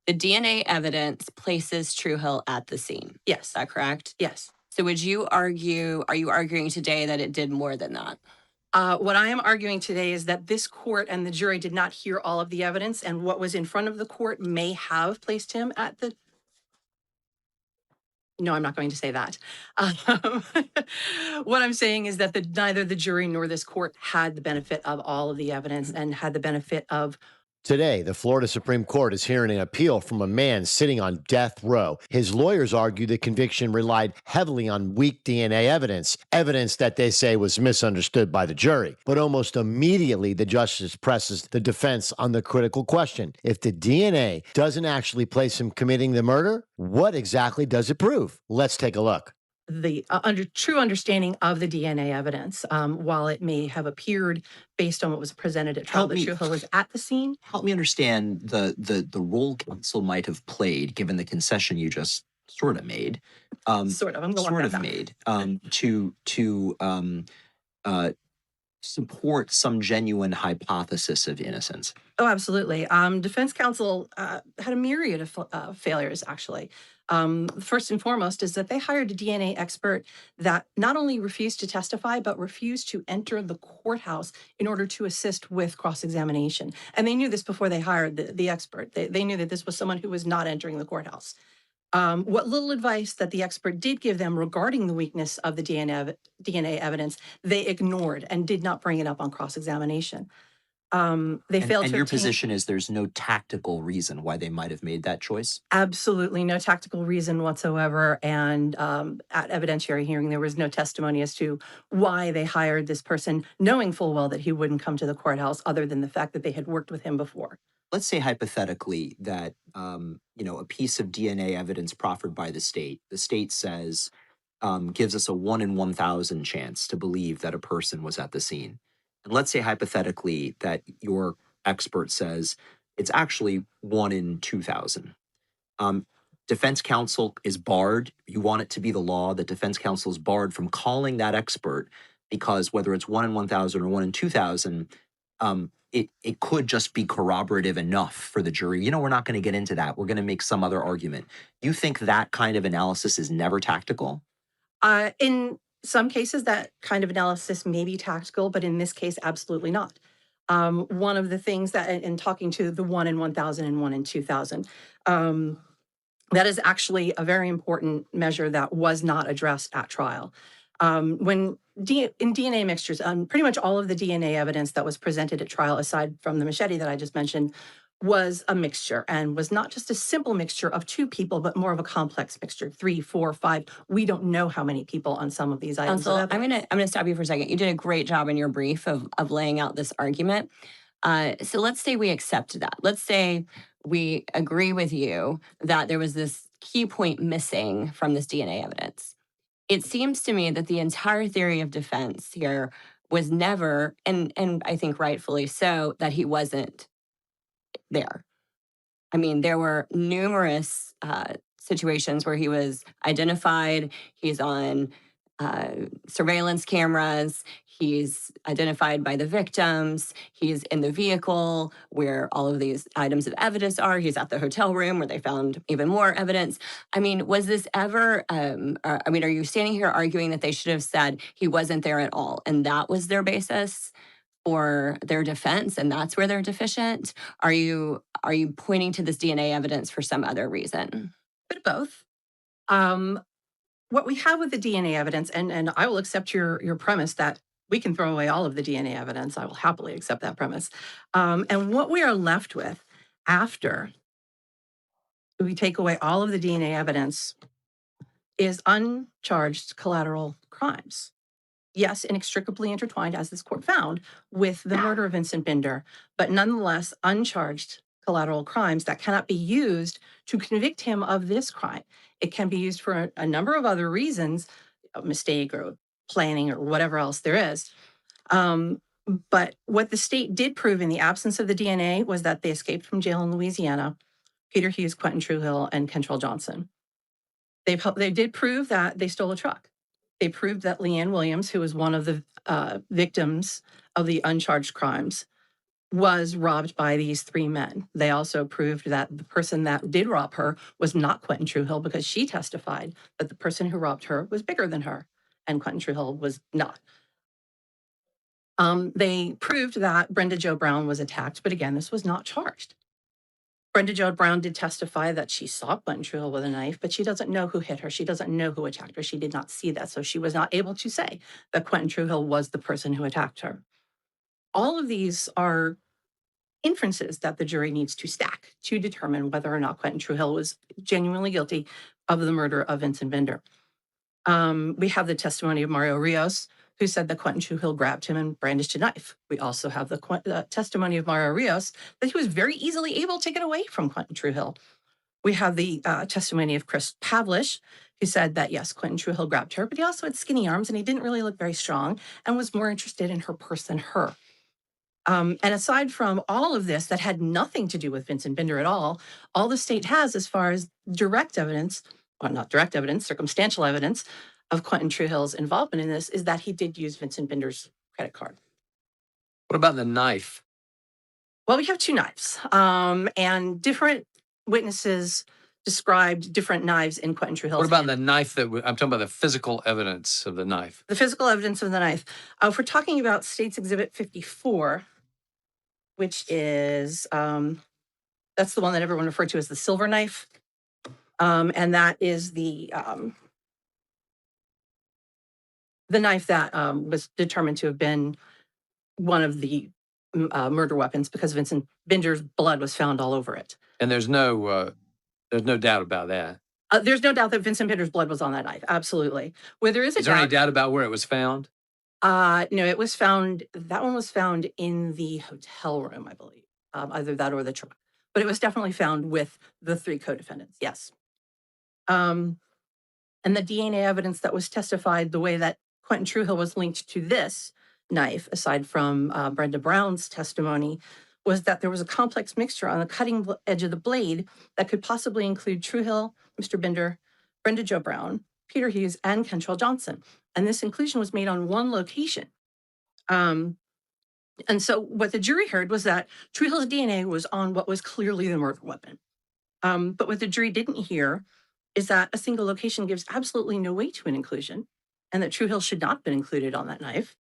The DNA evidence places Truehill at the scene. Yes. Is that correct? Yes. So are you arguing today that it did more than that? What I am arguing today is that this court and the jury did not hear all of the evidence, and what was in front of the court may have placed him at the. No, I'm not going to say that. Um, what I'm saying is that neither the jury nor this court had the benefit of all of the evidence and had the benefit of. Today, the Florida Supreme Court is hearing an appeal from a man sitting on death row. His lawyers argue the conviction relied heavily on weak DNA evidence that they say was misunderstood by the jury. But almost immediately, the justice presses the defense on the critical question. If the DNA doesn't actually place him committing the murder, what exactly does it prove? Let's take a look. The true understanding of the DNA evidence, while it may have appeared based on what was presented at trial, that Truehill was at the scene. Help me understand the role counsel might have played, given the concession you just sort of made. Sort of. I'm going sort of made to support some genuine hypothesis of innocence. Oh, absolutely. Defense counsel had a myriad of failures, actually. First and foremost is that they hired a DNA expert that not only refused to testify, but refused to enter the courthouse in order to assist with cross-examination. And they knew this before they hired the expert. They knew that this was someone who was not entering the courthouse. What little advice that the expert did give them regarding the weakness of the DNA evidence, they ignored and did not bring it up on cross-examination. They failed to. And your position is there's no tactical reason why they might have made that choice? Absolutely no tactical reason whatsoever. And at evidentiary hearing, there was no testimony as to why they hired this person, knowing full well that he wouldn't come to the courthouse, other than the fact that they had worked with him before. Let's say hypothetically that a piece of DNA evidence proffered by the state says gives us a 1 in 1,000 chance to believe that a person was at the scene. And let's say hypothetically that your expert says it's actually 1 in 2,000. Defense counsel is barred. You want it to be the law that defense counsel is barred from calling that expert because whether it's 1 in 1,000 or 1 in 2,000, it could just be corroborative enough for the jury. We're not going to get into that. We're going to make some other argument. You think that kind of analysis is never tactical? In some cases, that kind of analysis may be tactical, but in this case, absolutely not. One of the things that, in talking to the 1 in 1,000 and 1 in 2,000, that is actually a very important measure that was not addressed at trial. In DNA mixtures, pretty much all of the DNA evidence that was presented at trial, aside from the machete that I just mentioned, was a mixture, and was not just a simple mixture of 2 people, but more of a complex mixture, 3, 4, 5. We don't know how many people on some of these items. Counsel, I'm gonna stop you for a second. You did a great job in your brief of laying out this argument. So let's say we accept that. Let's say we agree with you that there was this key point missing from this DNA evidence. It seems to me that the entire theory of defense here was never, and I think rightfully so, that he wasn't there. I mean, there were numerous situations where he was identified. He's on surveillance cameras. He's identified by the victims. He's in the vehicle where all of these items of evidence are. He's at the hotel room where they found even more evidence. I mean, was this ever, are you standing here arguing that they should have said he wasn't there at all, and that was their basis for their defense, and that's where they're deficient? Are you pointing to this DNA evidence for some other reason? A bit of both. What we have with the DNA evidence, and I will accept your premise that we can throw away all of the DNA evidence. I will happily accept that premise. And what we are left with after we take away all of the DNA evidence is uncharged collateral crimes. Yes, inextricably intertwined, as this court found, with the murder of Vincent Binder, but nonetheless uncharged collateral crimes that cannot be used to convict him of this crime. It can be used for a number of other reasons, a mistake or planning or whatever else there is. But what the state did prove in the absence of the DNA was that they escaped from jail in Louisiana, Peter Hughes, Quentin Truehill, and Kentrell Johnson. They did prove that they stole a truck. They proved that Leanne Williams, who was one of the victims of the uncharged crimes, was robbed by these three men. They also proved that the person that did rob her was not Quentin Truehill, because she testified that the person who robbed her was bigger than her, and Quentin Truehill was not. They proved that Brenda Jo Brown was attacked, but again, this was not charged. Brenda Jo Brown did testify that she saw Quentin Truehill with a knife, but she doesn't know who hit her. She doesn't know who attacked her. She did not see that, so she was not able to say that Quentin Truehill was the person who attacked her. All of these are inferences that the jury needs to stack to determine whether or not Quentin Truehill was genuinely guilty of the murder of Vincent Binder. We have the testimony of Mario Rios, who said that Quentin Truehill grabbed him and brandished a knife. We also have the testimony of Mario Rios that he was very easily able to get away from Quentin Truehill. We have the testimony of Chris Pavlish, who said that, yes, Quentin Truehill grabbed her, but he also had skinny arms and he didn't really look very strong and was more interested in her purse than her. And aside from all of this that had nothing to do with Vincent Binder at all the state has as far as direct evidence, well, not direct evidence, circumstantial evidence of Quentin Truehill's involvement in this is that he did use Vincent Binder's credit card. What about the knife? Well, we have two knives, and different witnesses described different knives in Quentin Truehill's What about hand. the knife I'm talking about the physical evidence of the knife? The physical evidence of the knife. If we're talking about State's Exhibit 54, which is that's the one that everyone referred to as the silver knife, and that is the knife that was determined to have been one of the murder weapons because Vincent Binder's blood was found all over it. And there's no doubt about that. There's no doubt that Vincent Binder's blood was on that knife. Absolutely. Where there is a Is there doubt, any doubt about where it was found? no, it was found. That one was found in the hotel room, I believe. Either that or the truck, but it was definitely found with the three co-defendants. Yes. And the DNA evidence that was testified, the way that Quentin Truehill was linked to this knife, aside from Brenda Brown's testimony, was that there was a complex mixture on the cutting edge of the blade that could possibly include Truehill, Mr. Binder, Brenda Jo Brown, Peter Hughes, and Kentrell Johnson. And this inclusion was made on one location. And so what the jury heard was that Truehill's DNA was on what was clearly the murder weapon. But what the jury didn't hear is that a single location gives absolutely no weight to an inclusion, and that Truehill should not have been included on that knife.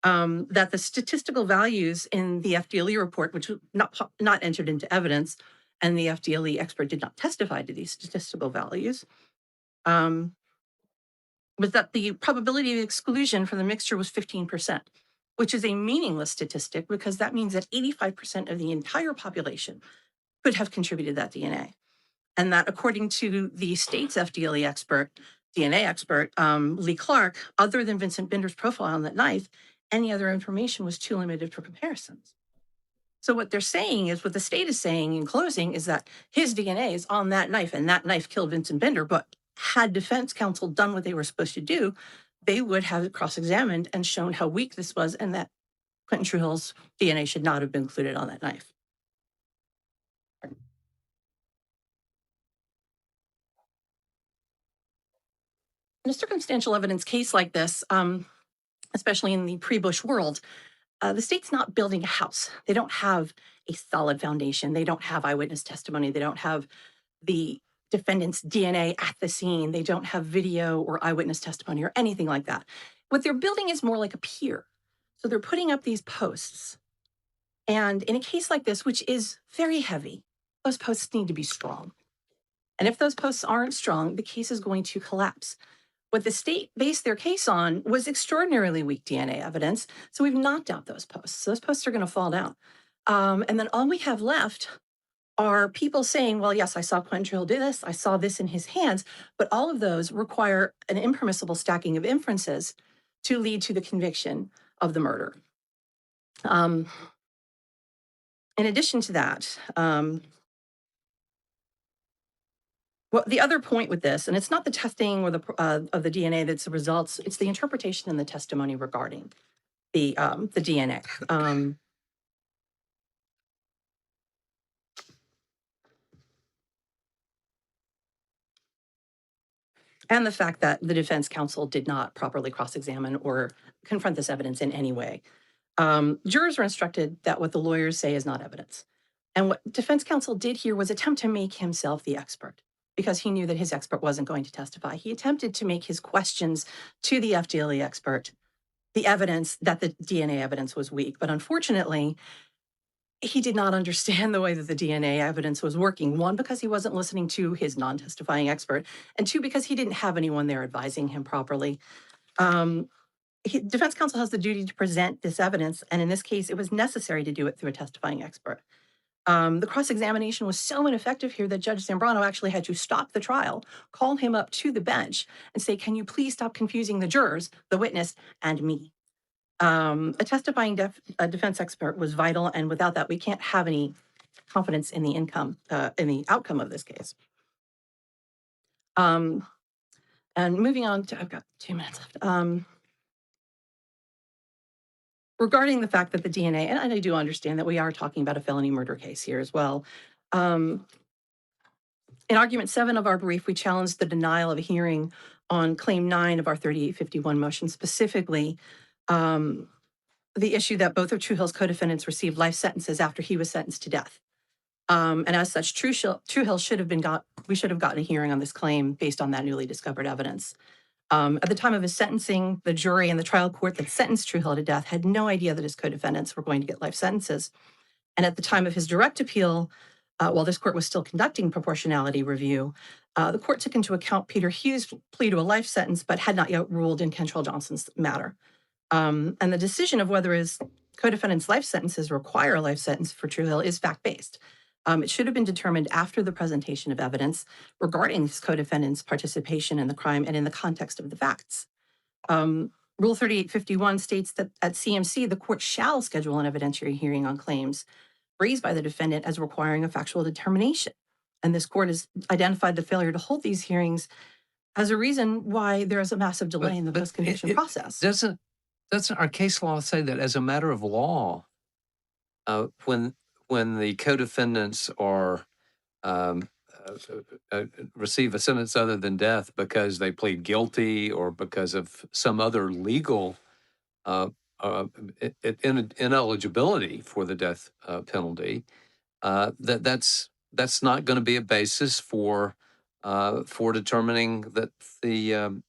That the statistical values in the FDLE report, which was not entered into evidence, and the FDLE expert did not testify to these statistical values, was that the probability of exclusion for the mixture was 15%, which is a meaningless statistic because that means that 85% of the entire population could have contributed that DNA. And that according to the state's FDLE expert, DNA expert, Lee Clark, other than Vincent Binder's profile on that knife, any other information was too limited for comparisons. So what they're saying is, what the state is saying in closing is that his DNA is on that knife and that knife killed Vincent Binder. But had defense counsel done what they were supposed to do, they would have cross-examined and shown how weak this was and that Quentin Truehill's DNA should not have been included on that knife. In a circumstantial evidence case like this, especially in the pre-Bush world, the state's not building a house. They don't have a solid foundation. They don't have eyewitness testimony. They don't have the defendant's DNA at the scene. They don't have video or eyewitness testimony or anything like that. What they're building is more like a pier. So they're putting up these posts. And in a case like this, which is very heavy, those posts need to be strong. And if those posts aren't strong, the case is going to collapse. What the state based their case on was extraordinarily weak DNA evidence. So we've knocked out those posts. Those posts are going to fall down. And then all we have left are people saying, well, yes, I saw Quentin Truehill do this. I saw this in his hands. But all of those require an impermissible stacking of inferences to lead to the conviction of the murder. In addition to that, well, the other point with this, and it's not the testing or the of the DNA that's the results, it's the interpretation and the testimony regarding the DNA. And the fact that the defense counsel did not properly cross-examine or confront this evidence in any way. Jurors were instructed that what the lawyers say is not evidence. And what defense counsel did here was attempt to make himself the expert because he knew that his expert wasn't going to testify. He attempted to make his questions to the FDLE expert the evidence that the DNA evidence was weak. But unfortunately, he did not understand the way that the DNA evidence was working. One, because he wasn't listening to his non-testifying expert, and two, because he didn't have anyone there advising him properly. Defense counsel has the duty to present this evidence, and in this case, it was necessary to do it through a testifying expert. The cross-examination was so ineffective here that Judge Zambrano actually had to stop the trial, call him up to the bench, and say, "Can you please stop confusing the jurors, the witness, and me?" A testifying defense expert was vital, and without that, we can't have any confidence in the outcome of this case. And moving on to, I've got 2 minutes left. Regarding the fact that the DNA, and I do understand that we are talking about a felony murder case here as well. In argument 7 of our brief, we challenged the denial of a hearing on claim 9 of our 3851 motion, specifically the issue that both of Truehill's co-defendants received life sentences after he was sentenced to death. And as such, Truehill should have we should have gotten a hearing on this claim based on that newly discovered evidence. At the time of his sentencing, the jury and the trial court that sentenced Truehill to death had no idea that his co-defendants were going to get life sentences. And at the time of his direct appeal, while this court was still conducting proportionality review, the court took into account Peter Hughes' plea to a life sentence, but had not yet ruled in Cantrell Johnson's matter. And the decision of whether his co-defendants' life sentences require a life sentence for Truehill is fact-based. It should have been determined after the presentation of evidence regarding his co-defendants' participation in the crime and in the context of the facts. Rule 3851 states that at CMC, the court shall schedule an evidentiary hearing on claims raised by the defendant as requiring a factual determination. And this court has identified the failure to hold these hearings as a reason why there is a massive delay in the post-conviction process. Doesn't our case law say that as a matter of law, when the co-defendants are receive a sentence other than death because they plead guilty or because of some other legal ineligibility for the death penalty, that's not going to be a basis for determining that the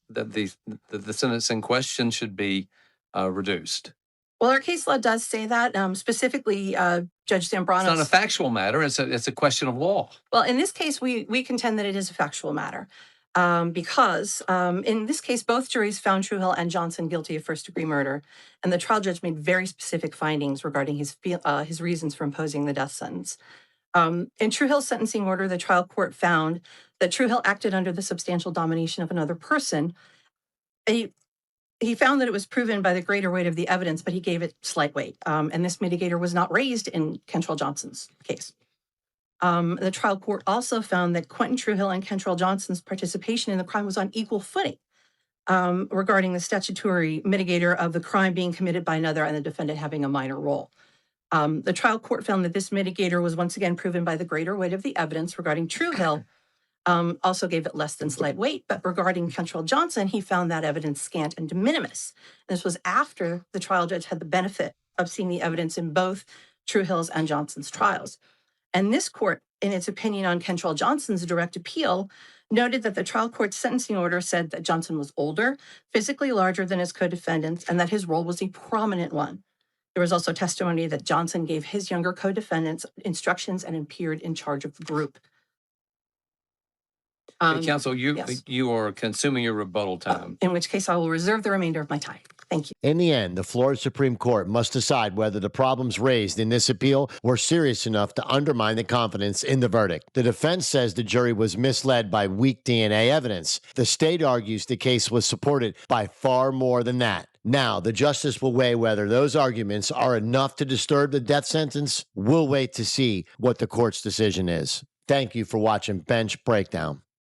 sentence in question should be reduced. Well, our case law does say that, specifically Judge Zambrano. It's not a factual matter. It's a question of law. Well, in this case, we contend that it is a factual matter because in this case, both juries found Truehill and Johnson guilty of first-degree murder, and the trial judge made very specific findings regarding his reasons for imposing the death sentence. In Truehill's sentencing order, the trial court found that Truehill acted under the substantial domination of another person. He found that it was proven by the greater weight of the evidence, but he gave it slight weight. And this mitigator was not raised in Cantrell Johnson's case. The trial court also found that Quentin Truehill and Cantrell Johnson's participation in the crime was on equal footing regarding the statutory mitigator of the crime being committed by another and the defendant having a minor role. The trial court found that this mitigator was once again proven by the greater weight of the evidence regarding Truehill. Also gave it less than slight weight, but regarding Cantrell Johnson, he found that evidence scant and de minimis. This was after the trial judge had the benefit of seeing the evidence in both Truehill's and Johnson's trials. And this court, in its opinion on Cantrell Johnson's direct appeal, noted that the trial court's sentencing order said that Johnson was older, physically larger than his co-defendants, and that his role was a prominent one. There was also testimony that Johnson gave his younger co-defendants instructions and appeared in charge of the group. Counsel, yes. You are consuming your rebuttal time. In which case, I will reserve the remainder of my time. Thank you. In the end, the Florida Supreme Court must decide whether the problems raised in this appeal were serious enough to undermine the confidence in the verdict. The defense says the jury was misled by weak DNA evidence. The state argues the case was supported by far more than that. Now, the justice will weigh whether those arguments are enough to disturb the death sentence. We'll wait to see what the court's decision is. Thank you for watching Bench Breakdown.